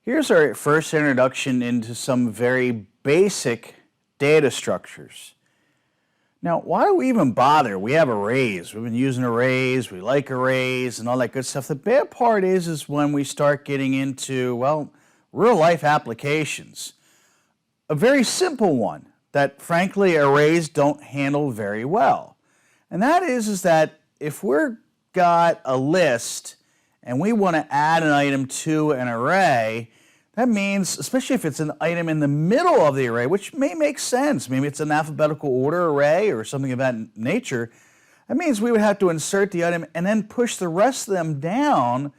Here's our first introduction into some very basic data structures. Now, why do we even bother? We have arrays. We've been using arrays. We like arrays and all that good stuff. The bad part is when we start getting into, well, real life applications. A very simple one that, frankly, arrays don't handle very well. And that is that if we're got a list and we want to add an item to an array, that means, especially if it's an item in the middle of the array, which may make sense, maybe it's an alphabetical order array or something of that nature, that means we would have to insert the item and then push the rest of them down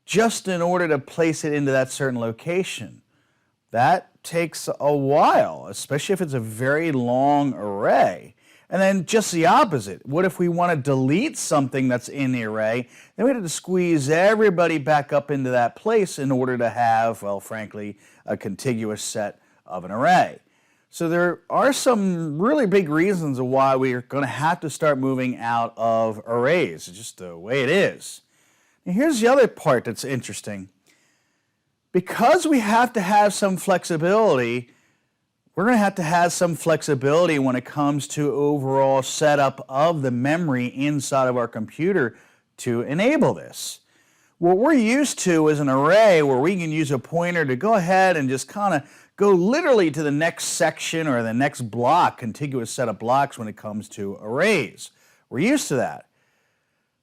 just in order to place it into that certain location. That takes a while, especially if it's a very long array. And then just the opposite. What if we want to delete something that's in the array? Then we have to squeeze everybody back up into that place in order to have, well, frankly, a contiguous set of an array. So there are some really big reasons of why we're going to have to start moving out of arrays. It's just the way it is. And here's the other part that's interesting. Because we have to have some flexibility, we're going to have some flexibility when it comes to overall setup of the memory inside of our computer to enable this. What we're used to is an array where we can use a pointer to go ahead and just kind of go literally to the next section or the next block, contiguous set of blocks when it comes to arrays. We're used to that.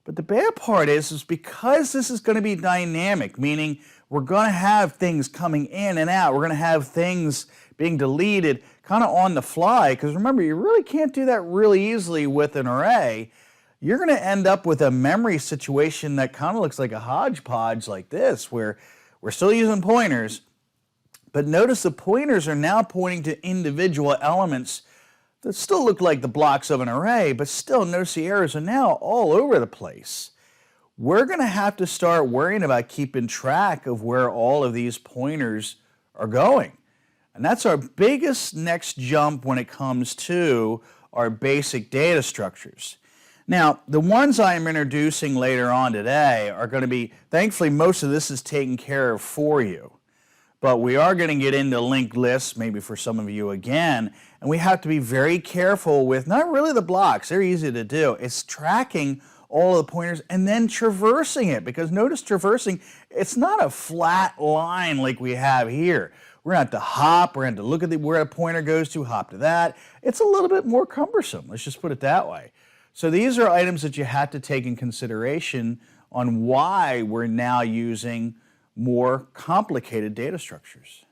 But the bad part is because this is going to be dynamic, meaning we're going to have things coming in and out. We're going to have things being deleted kind of on the fly, because remember, you really can't do that really easily with an array. You're going to end up with a memory situation that kind of looks like a hodgepodge like this, where we're still using pointers, but notice the pointers are now pointing to individual elements that still look like the blocks of an array, but still notice the arrows are now all over the place. We're going to have to start worrying about keeping track of where all of these pointers are going. And that's our biggest next jump when it comes to our basic data structures. Now, the ones I'm introducing later on today are going to be, thankfully most of this is taken care of for you. But we are going to get into linked lists, maybe for some of you again, and we have to be very careful with not really the blocks, they're easy to do, it's tracking all of the pointers and then traversing it, because notice traversing, it's not a flat line like we have here. We're going to have to hop, we're going to have to look at where a pointer goes to, hop to that. It's a little bit more cumbersome, let's just put it that way. So these are items that you have to take in consideration on why we're now using more complicated data structures.